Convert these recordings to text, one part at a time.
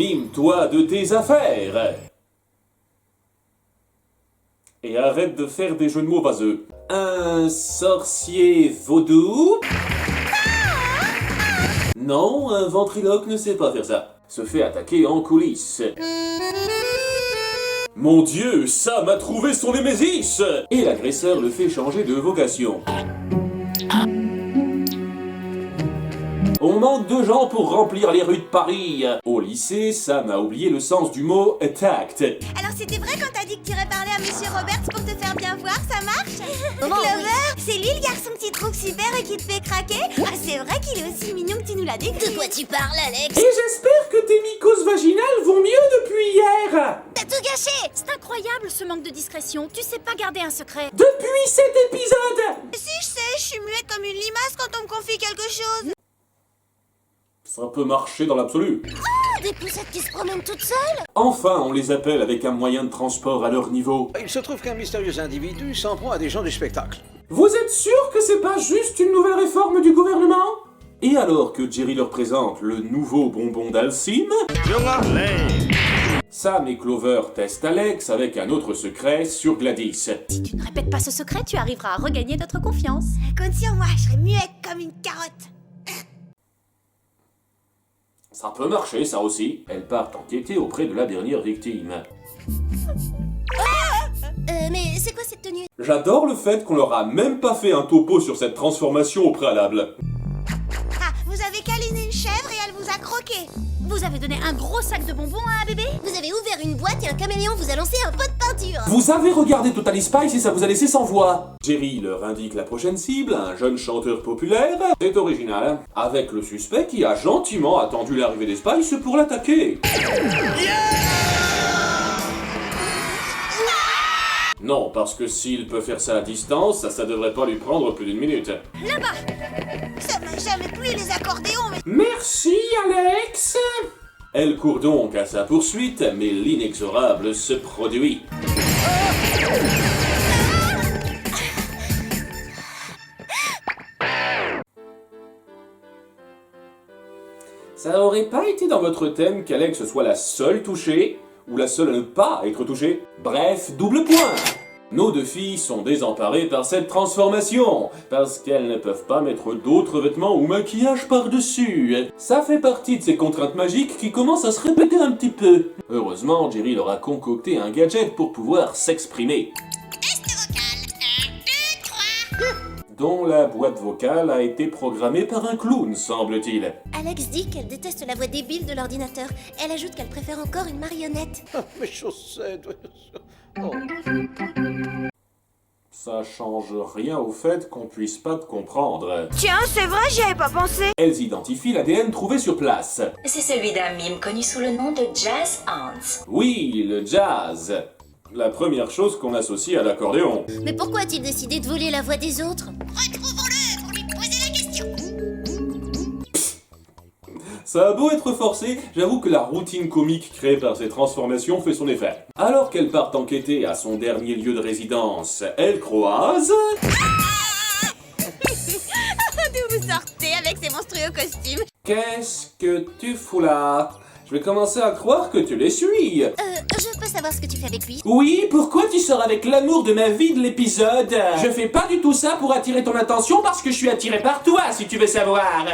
Mime-toi de tes affaires. Et arrête de faire des jeux de mots vaseux. Un sorcier vaudou? Non, un ventriloque ne sait pas faire ça. Se fait attaquer en coulisses. Mon Dieu, Sam a trouvé son némésis! Et l'agresseur le fait changer de vocation. On manque de gens pour remplir les rues de Paris. Au lycée, Sam a oublié le sens du mot « tact ». Alors c'était vrai quand t'as dit que t'irais parler à Monsieur Roberts pour te faire bien voir, ça marche? Comment? Clover, c'est lui le garçon que tu trouves super et qui te fait craquer? Ah, c'est vrai qu'il est aussi mignon que tu nous l'as décrit. De quoi tu parles, Alex? Et j'espère que tes mycoses vaginales vont mieux depuis hier. T'as tout gâché! C'est incroyable ce manque de discrétion. Tu sais pas garder un secret. Depuis cet épisode. Si je sais, je suis muette comme une limace quand on me confie quelque chose. Ça peut marcher dans l'absolu. Des poussettes qui se promènent toutes seules? Enfin, on les appelle avec un moyen de transport à leur niveau. Il se trouve qu'un mystérieux individu s'en prend à des gens du spectacle. Vous êtes sûr que c'est pas juste une nouvelle réforme du gouvernement? Et alors que Jerry leur présente le nouveau bonbon d'Alcime, Sam et Clover testent Alex avec un autre secret sur Gladys. Si tu ne répètes pas ce secret, tu arriveras à regagner notre confiance. Compte sur moi, je serai muette comme une carotte. Ça peut marcher, ça aussi. Elles partent enquêter auprès de la dernière victime. Mais c'est quoi cette tenue? J'adore le fait qu'on leur a même pas fait un topo sur cette transformation au préalable. Ah, vous avez câliné une chèvre et elle vous a croqué. Vous avez donné un gros sac de bonbons à un bébé? Vous avez ouvert une boîte et un caméléon vous a lancé un pot de peinture. Vous avez regardé Totally Spice et ça vous a laissé sans voix. Jerry leur indique la prochaine cible, un jeune chanteur populaire. C'est original, hein, avec le suspect qui a gentiment attendu l'arrivée des Spice pour l'attaquer. Non, parce que s'il peut faire ça à distance, ça devrait pas lui prendre plus d'une minute. Ça m'a jamais plu les accordéons, mais... Merci, Alex! Elle court donc à sa poursuite, mais l'inexorable se produit. Ça aurait pas été dans votre thème qu'Alex soit la seule touchée, ou la seule à ne pas être touchée? Bref, double point! Nos deux filles sont désemparées par cette transformation, parce qu'elles ne peuvent pas mettre d'autres vêtements ou maquillage par-dessus. Ça fait partie de ces contraintes magiques qui commencent à se répéter un petit peu. Heureusement, Jerry leur a concocté un gadget pour pouvoir s'exprimer. Dont la boîte vocale a été programmée par un clown, semble-t-il. Alex dit qu'elle déteste la voix débile de l'ordinateur. Elle ajoute qu'elle préfère encore une marionnette. Ah, mes chaussettes. Oh. Ça change rien au fait qu'on puisse pas te comprendre. Tiens, c'est vrai, j'y avais pas pensé. Elles identifient l'ADN trouvé sur place. C'est celui d'un mime connu sous le nom de Jazz Hands. Oui, le jazz. La première chose qu'on associe à l'accordéon. Mais pourquoi a-t-il décidé de voler la voix des autres? Retrouvons-le pour lui poser la question. Ça a beau être forcé, j'avoue que la routine comique créée par ces transformations fait son effet. Alors qu'elle part enquêter à son dernier lieu de résidence, elle croise... D'où vous sortez avec ces monstrueux costumes? Qu'est-ce que tu fous là? Je vais commencer à croire que tu les suis. Je peux savoir ce que tu fais avec lui? Oui, pourquoi tu sors avec l'amour de ma vie de l'épisode? Je fais pas du tout ça pour attirer ton attention parce que je suis attiré par toi, si tu veux savoir.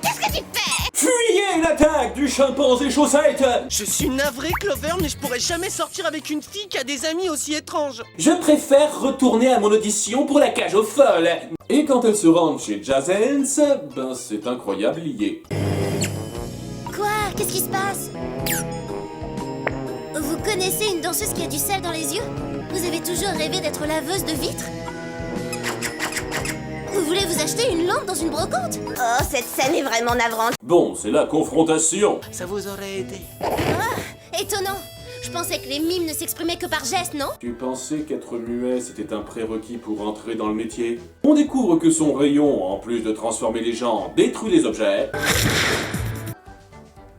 Qu'est-ce que tu fais? Fuyez l'attaque du chimpanzé chaussette! Je suis navré, Clover, mais je pourrais jamais sortir avec une fille qui a des amis aussi étranges. Je préfère retourner à mon audition pour la cage aux folles. Et quand elle se rend chez Jazz Hands, ben c'est incroyable lié. Quoi? Qu'est-ce qui se passe? Vous connaissez une danseuse qui a du sel dans les yeux? Vous avez toujours rêvé d'être laveuse de vitres? Vous voulez vous acheter une lampe dans une brocante? Oh, cette scène est vraiment navrante. Bon, c'est la confrontation. Ça vous aurait aidé. Étonnant. Je pensais que les mimes ne s'exprimaient que par gestes, non? Tu pensais qu'être muet, c'était un prérequis pour entrer dans le métier? On découvre que son rayon, en plus de transformer les gens, détruit les objets.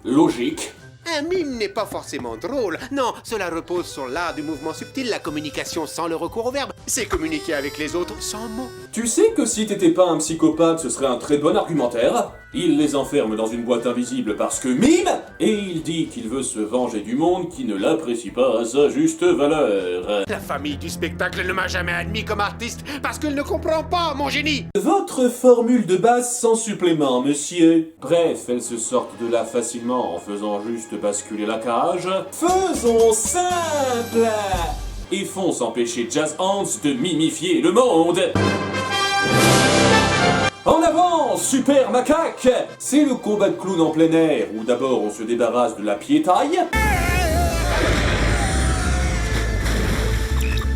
Logique. Un mime n'est pas forcément drôle. Non, cela repose sur l'art du mouvement subtil, la communication sans le recours au verbe. C'est communiquer avec les autres sans mots. Tu sais que si t'étais pas un psychopathe, ce serait un très bon argumentaire? Il les enferme dans une boîte invisible parce que mime, et il dit qu'il veut se venger du monde qui ne l'apprécie pas à sa juste valeur. La famille du spectacle ne m'a jamais admis comme artiste parce qu'elle ne comprend pas mon génie. Votre formule de base sans supplément, monsieur. Bref, elles se sortent de là facilement en faisant juste basculer la cage. Faisons simple et font s'empêcher Jazz Hands de mimifier le monde. En avant, super macaque! C'est le combat de clown en plein air, où d'abord on se débarrasse de la piétaille.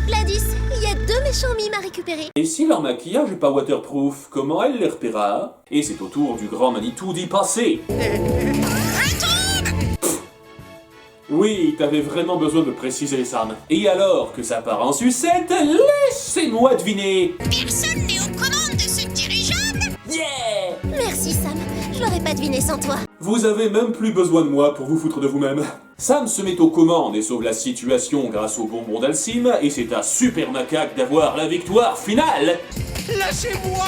Gladys, il y a 2 méchants mimes à récupérer. Et si leur maquillage est pas waterproof, comment elle les repérera? Et c'est au tour du grand Manitou d'y passer. Oui, t'avais vraiment besoin de préciser, Sam. Et alors que ça part en sucette, laissez-moi deviner. Personne n'est aux commandes de ce dirigeable. Yeah! Merci Sam, je l'aurais pas deviné sans toi. Vous avez même plus besoin de moi pour vous foutre de vous-même. Sam se met aux commandes et sauve la situation grâce au bonbon d'Alcime, et c'est à Super Macaque d'avoir la victoire finale. Lâchez-moi!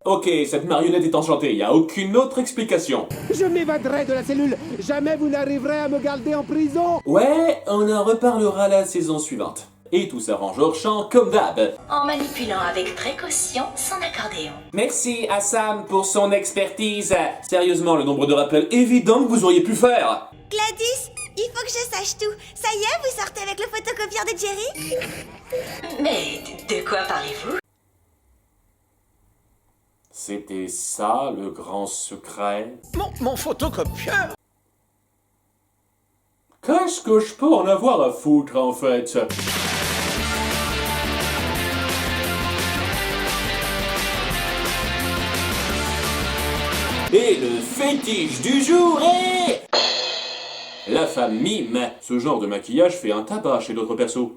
Ok, cette marionnette est enchantée, y a aucune autre explication. Je m'évaderai de la cellule. Jamais vous n'arriverez à me garder en prison. Ouais, on en reparlera la saison suivante. Et tout s'arrange hors champ comme d'hab. En manipulant avec précaution son accordéon. Merci à Sam pour son expertise. Sérieusement, le nombre de rappels évidents que vous auriez pu faire. Gladys, il faut que je sache tout. Ça y est, vous sortez avec le photocopieur de Jerry? Mais de quoi parlez-vous? C'était ça le grand secret. Mon photocopieur. Qu'est-ce que je peux en avoir à foutre en fait? Et le fétiche du jour est... la femme mime. Ce genre de maquillage fait un tabac chez d'autres persos.